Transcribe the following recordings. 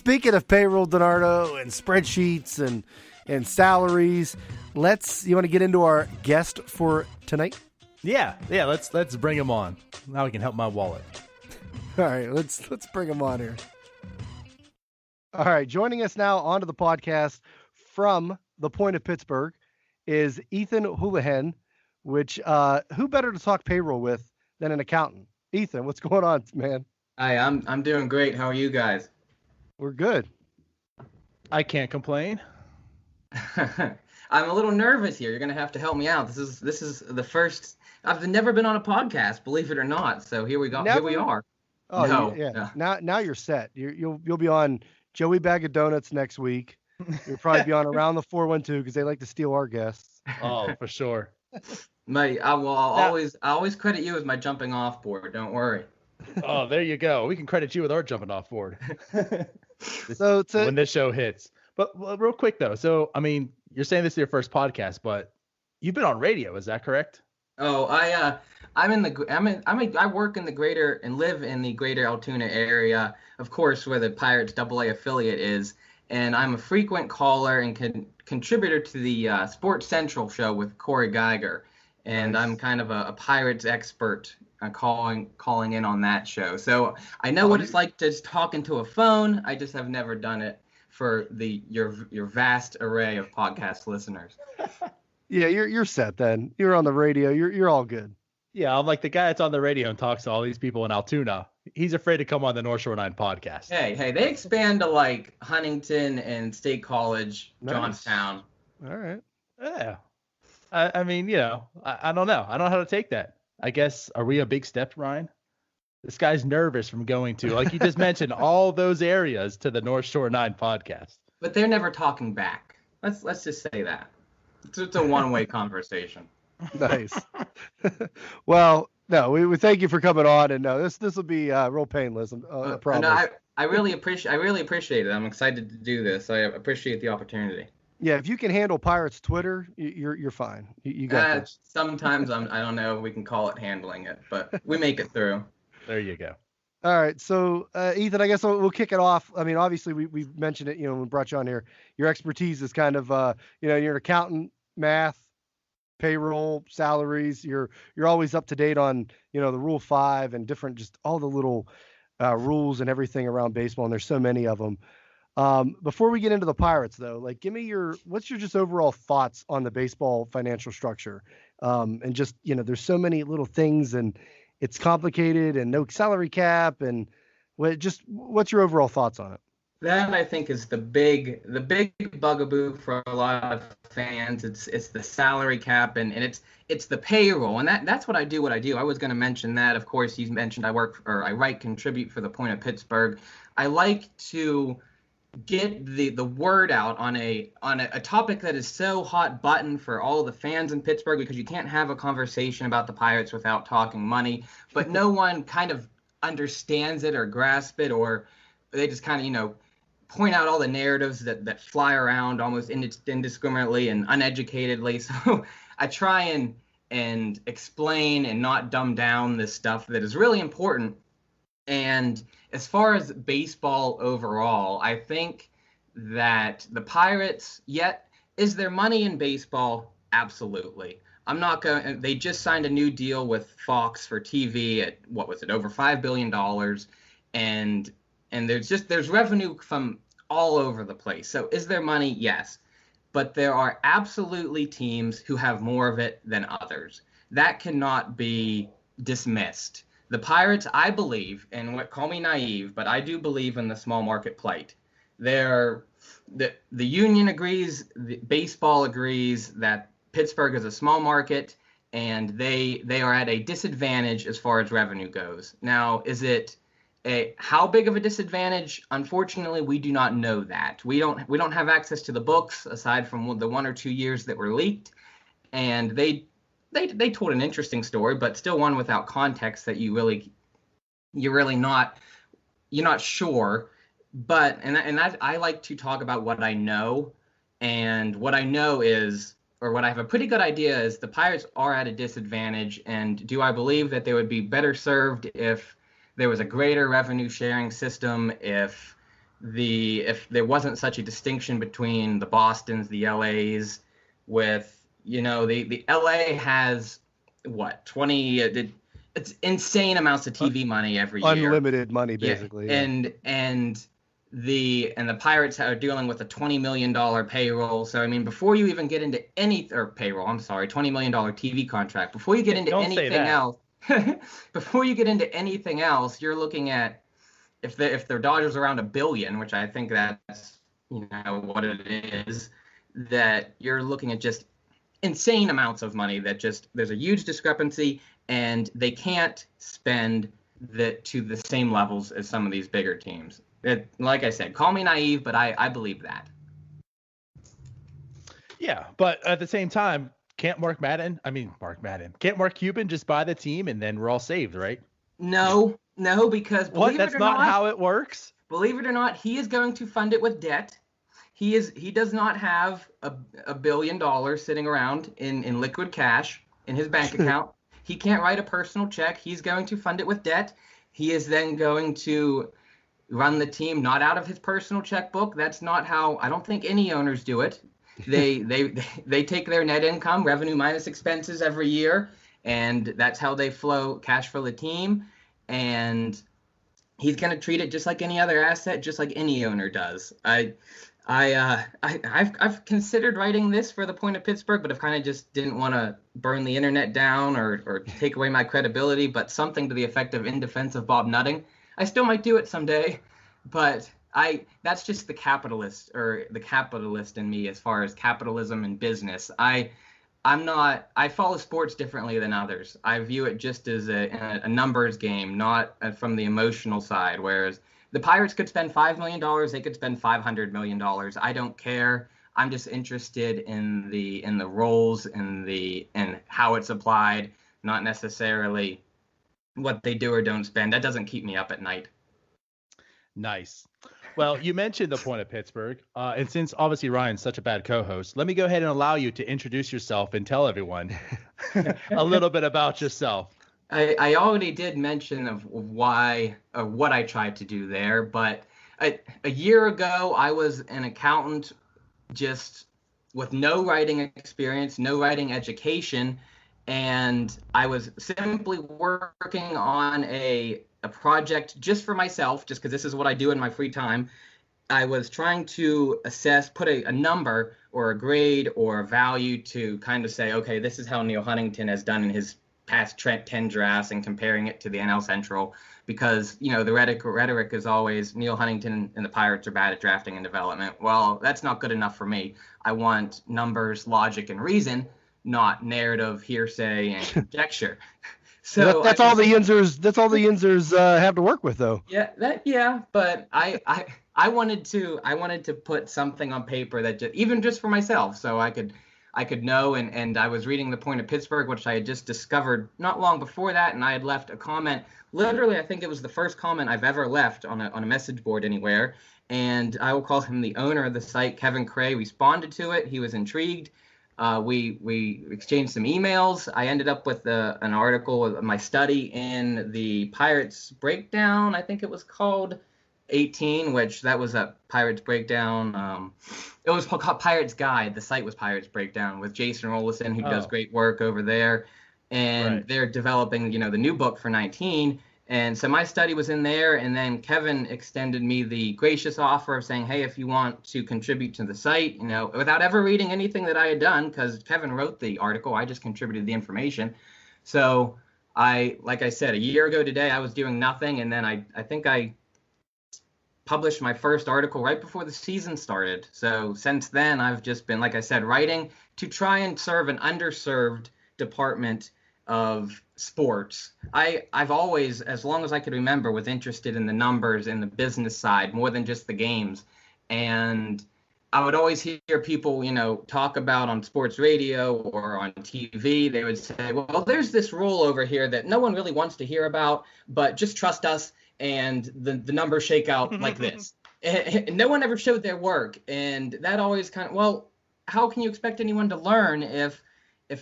speaking of payroll, DiNardo, and spreadsheets and salaries, you want to get into our guest for tonight? Yeah. Let's bring him on. Now he can help my wallet. All right, let's bring him on here. All right, joining us now onto the podcast from the Point of Pittsburgh is Ethan Hullihen, which who better to talk payroll with than an accountant? Ethan, what's going on, man? Hi, I'm doing great. How are you guys? We're good. I can't complain. I'm a little nervous here. You're gonna have to help me out. This is the first. I've never been on a podcast, believe it or not. So here we go. Never? Here we are. Oh no, yeah. No. Now you're set. You'll be on Joey Bag of Donuts next week. You'll probably be on Around the 412 because they like to steal our guests. Oh, for sure. I'll always credit you as my jumping off board. Don't worry. Oh, there you go. We can credit you with our jumping off board. When this show hits. But real quick though, so I mean, you're saying this is your first podcast, but you've been on radio, is that correct? Oh, I work in the greater and live in the greater Altoona area, of course, where the Pirates AA affiliate is, and I'm a frequent caller and contributor to the Sports Central show with Corey Geiger, and Nice. I'm kind of a Pirates expert calling in on that show. So I know what it's like to just talk into a phone. I just have never done it for your vast array of podcast listeners. Yeah, you're set then. You're on the radio. You're all good. Yeah, I'm like the guy that's on the radio and talks to all these people in Altoona. He's afraid to come on the North Shore 9 podcast. Hey, they expand to like Huntington and State College, Nice. Johnstown. All right. Yeah. I mean, I don't know. I don't know how to take that. I guess, are we a big step, Ryan? This guy's nervous from going to, like you just mentioned, all those areas to the North Shore 9 podcast. But they're never talking back. Let's just say that. It's a one-way conversation. Nice. Well, no, we thank you for coming on, and no, this will be real painless. I promise. No, I really appreciate it. I'm excited to do this. I appreciate the opportunity. Yeah, if you can handle Pirates Twitter, you're fine. You got this. Sometimes I don't know if we can call it handling it, but we make it through. There you go. All right, so Ethan, I guess we'll kick it off. I mean, obviously we mentioned it, when we brought you on here. Your expertise is kind of, you're an accountant, math, payroll, salaries. You're always up to date on, the Rule 5 and different, just all the little rules and everything around baseball. And there's so many of them. Before we get into the Pirates, though, like, give me what's your just overall thoughts on the baseball financial structure? And just, there's so many little things and it's complicated and no salary cap and what's your overall thoughts on it? That I think is the big bugaboo for a lot of fans. It's the salary cap and it's the payroll, and that's what I do. I was going to mention that. Of course, you mentioned I write, contribute for the Point of Pittsburgh. I like to get the word out on a topic that is so hot button for all the fans in Pittsburgh, because you can't have a conversation about the Pirates without talking money, but no one kind of understands it or grasp it, or they just kind of point out all the narratives that fly around almost indiscriminately and uneducatedly. So I try and explain and not dumb down this stuff that is really important. And as far as baseball overall, I think that the Pirates, is there money in baseball? Absolutely. They just signed a new deal with Fox for TV at, over $5 billion. And there's revenue from all over the place. So is there money? Yes. But there are absolutely teams who have more of it than others. That cannot be dismissed. The Pirates, I believe, and call me naive, but I do believe in the small market plight. The union agrees, the baseball agrees that Pittsburgh is a small market, and they are at a disadvantage as far as revenue goes. Now, is it how big of a disadvantage? Unfortunately, we do not know that. We don't have access to the books aside from the 1 or 2 years that were leaked, and they told an interesting story, but still one without context that you're not sure. But I like to talk about what I know, and what I know is, or what I have a pretty good idea is, the Pirates are at a disadvantage. And do I believe that they would be better served if there was a greater revenue sharing system, if if there wasn't such a distinction between the Bostons, the LAs, with, the LA has what, 20, it's insane amounts of TV money every year. Unlimited money, basically. Yeah. And the Pirates are dealing with a $20 million payroll. So, I mean, before you even get into $20 million TV contract, before you get into anything else, before you get into anything else, you're looking at, if their Dodgers around $1 billion, which I think that's, what it is, that you're looking at just insane amounts of money that there's a huge discrepancy, and they can't spend that to the same levels as some of these bigger teams. Like I said, call me naive, but I believe that. Yeah, but at the same time, can't Mark Cuban just buy the team and then we're all saved, right? No, because that's not how it works. Believe it or not, he is going to fund it with debt. He does not have $1 billion sitting around in liquid cash in his bank account. He can't write a personal check. He's going to fund it with debt. He is then going to run the team not out of his personal checkbook. That's not how, I don't think any owners do it. They take their net income, revenue minus expenses, every year, and that's how they cash flow the team. And he's going to treat it just like any other asset, just like any owner does. I've considered writing this for the Point of Pittsburgh, but I've kind of just didn't want to burn the internet down or take away my credibility. But something to the effect of "in defense of Bob Nutting." I still might do it someday, but that's just the capitalist in me as far as capitalism and business. I follow sports differently than others. I view it just as a numbers game, not from the emotional side. Whereas the Pirates could spend $5 million, they could spend $500 million. I don't care. I'm just interested in the roles and how it's applied, not necessarily what they do or don't spend. That doesn't keep me up at night. Nice. Well, you mentioned the Point of Pittsburgh, and since obviously Ryan's such a bad co-host, let me go ahead and allow you to introduce yourself and tell everyone a little bit about yourself. I already did mention of why or what I tried to do there, but a year ago I was an accountant just with no writing experience, no writing education, and I was simply working on a project just for myself, just because this is what I do in my free time. I was trying to put a number or a grade or a value to kind of say, okay, this is how Neil Huntington has done in his past 10 drafts, and comparing it to the NL Central, because the rhetoric is always Neil Huntington and the Pirates are bad at drafting and development. Well, that's not good enough for me. I want numbers, logic, and reason, not narrative, hearsay, and conjecture. So that's all the Yinzers have to work with, though. Yeah, but I wanted to put something on paper that even just for myself, so I could know. And I was reading the Point of Pittsburgh, which I had just discovered not long before that, and I had left a comment. Literally, I think it was the first comment I've ever left on a message board anywhere. And I will call him the owner of the site. Kevin Cray responded to it. He was intrigued. We exchanged some emails. I ended up with an article of my study in the Pirates Breakdown, I think it was called, 18, which that was a Pirates Breakdown. It was called Pirates Guide. The site was Pirates Breakdown, with Jason Rollison, who does great work over there. And they're developing, the new book for 19. And so my study was in there, and then Kevin extended me the gracious offer of saying, hey, if you want to contribute to the site, without ever reading anything that I had done, because Kevin wrote the article, I just contributed the information. So like I said, a year ago today, I was doing nothing, and then I think I published my first article right before the season started. So since then, I've just been, like I said, writing to try and serve an underserved department of sports. I've always, as long as I could remember, was interested in the numbers and the business side more than just the games. And I would always hear people, talk about on sports radio or on TV. They would say, well, there's this rule over here that no one really wants to hear about, but just trust us, and the numbers shake out like this. And no one ever showed their work. And that always kind of, well, how can you expect anyone to learn if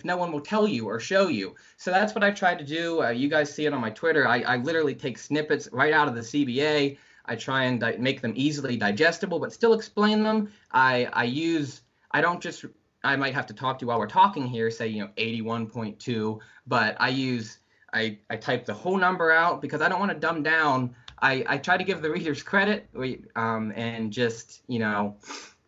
no one will tell you or show you? So that's what I tried to do. You guys see it on my Twitter. I literally take snippets right out of the CBA. I try and make them easily digestible, but still explain them. I don't just, I might have to talk to you while we're talking here, say, 81.2, but I type the whole number out because I don't want to dumb down. I try to give the readers credit, and just,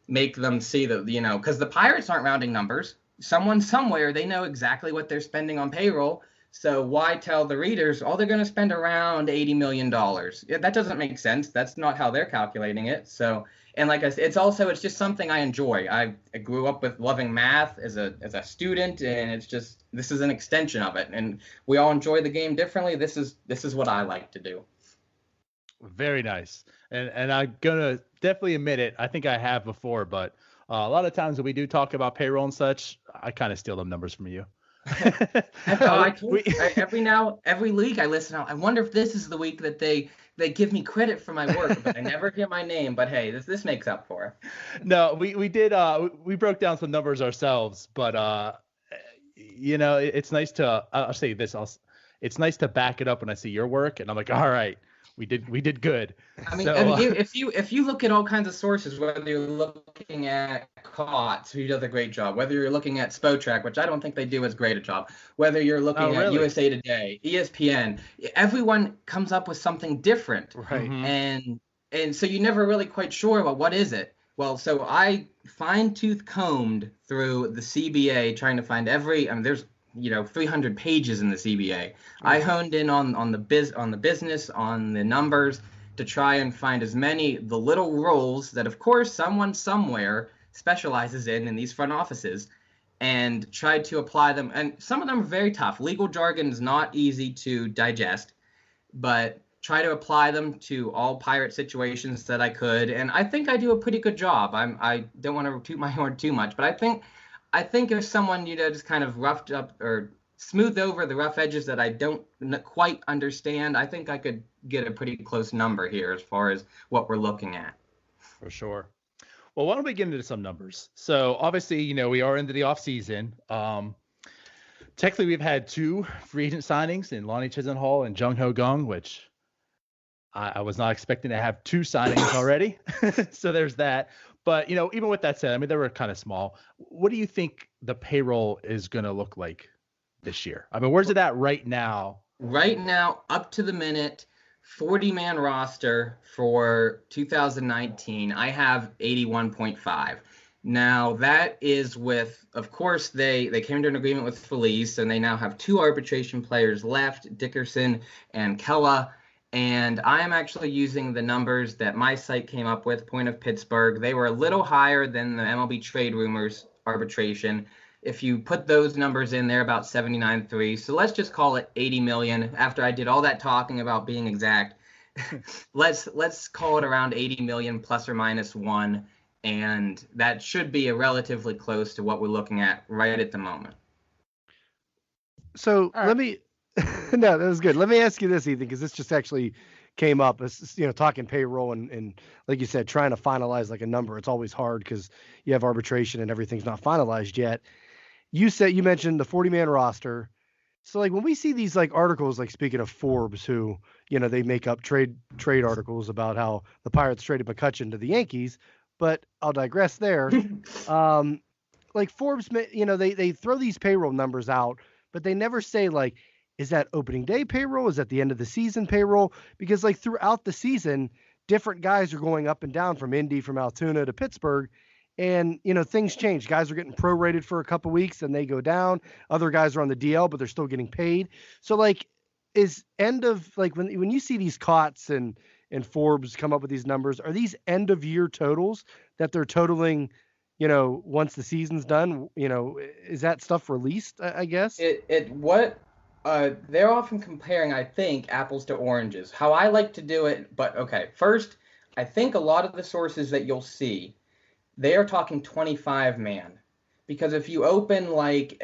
make them see that, because the Pirates aren't rounding numbers. Someone somewhere, they know exactly what they're spending on payroll. So why tell the readers, they're going to spend around $80 million? That doesn't make sense. That's not how they're calculating it. So, and like I said, it's just something I enjoy. I grew up with loving math as a student, and this is an extension of it. And we all enjoy the game differently. This is what I like to do. Very nice. And I'm going to definitely admit it. I think I have before, but a lot of times when we do talk about payroll and such, I kind of steal them numbers from you. Every week I listen out. I wonder if this is the week that they give me credit for my work, but I never hear my name. But hey, this makes up for it. No, we did. We broke down some numbers ourselves, but it's nice to. I'll say this. It's nice to back it up when I see your work, and I'm like, all right, we did good. I mean, if you look at all kinds of sources, whether you're looking at COTS, who does a great job, whether you're looking at Spotrac, which I don't think they do as great a job, whether you're looking at USA Today, ESPN, everyone comes up with something different, right? Mm-hmm. And so you're never really quite sure about what is it. Well, so I fine-tooth combed through the CBA trying to find there's 300 pages in the CBA. I honed in on the business, on the numbers, to try and find the little rules that, of course, someone somewhere specializes in these front offices, and tried to apply them. And some of them are very tough. Legal jargon is not easy to digest, but try to apply them to all Pirate situations that I could. And I think I do a pretty good job. I don't want to toot my horn too much, but I think if someone, just kind of roughed up or smoothed over the rough edges that I don't quite understand, I think I could get a pretty close number here as far as what we're looking at. For sure. Well, why don't we get into some numbers? So obviously, we are into the off season. Technically, we've had 2 free agent signings in Lonnie Chisenhall and Jung Ho Kang, which I was not expecting to have 2 signings already. So there's that. But, even with that said, I mean, they were kind of small. What do you think the payroll is going to look like this year? I mean, where's it at right now? Right now, up to the minute, 40-man roster for 2019. I have 81.5. Now, that is with, of course, they came to an agreement with Felice, and they now have 2 arbitration players left, Dickerson and Kella. And I am actually using the numbers that my site came up with, Point of Pittsburgh. They were a little higher than the MLB trade rumors arbitration. If you put those numbers in, they're about 79.3. So let's just call it 80 million. After I did all that talking about being exact, let's call it around 80 million plus or minus 1. And that should be a relatively close to what we're looking at right at the moment. So let me. No, that was good. Let me ask you this, Ethan, because this just actually came up. It's, talking payroll and like you said, trying to finalize like a number. It's always hard because you have arbitration and everything's not finalized yet. You mentioned the 40-man roster. So like when we see these like articles, like speaking of Forbes, who they make up trade articles about how the Pirates traded McCutchen to the Yankees, but I'll digress there. Like Forbes, they throw these payroll numbers out, but they never say like, is that opening day payroll? Is that the end of the season payroll? Because like throughout the season, different guys are going up and down from Indy, from Altoona to Pittsburgh. And, things change. Guys are getting prorated for a couple weeks and they go down. Other guys are on the DL, but they're still getting paid. So like is end of like when you see these COTS and Forbes come up with these numbers, are these end of year totals that they're totaling, once the season's done? Is that stuff released, I guess? They're often comparing, I think, apples to oranges. How I like to do it, but okay. First, I think a lot of the sources that you'll see, they are talking 25-man. Because if you open like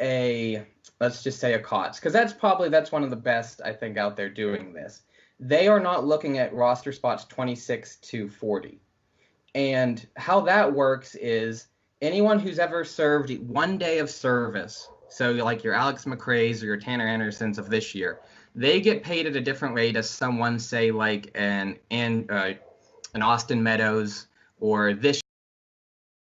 let's just say a COTS, because that's one of the best, I think, out there doing this. They are not looking at roster spots 26 to 40. And how that works is anyone who's ever served 1 day of service, so like your Alex McRae's or your Tanner Andersons of this year, they get paid at a different rate as someone, say, like an Austin Meadows or this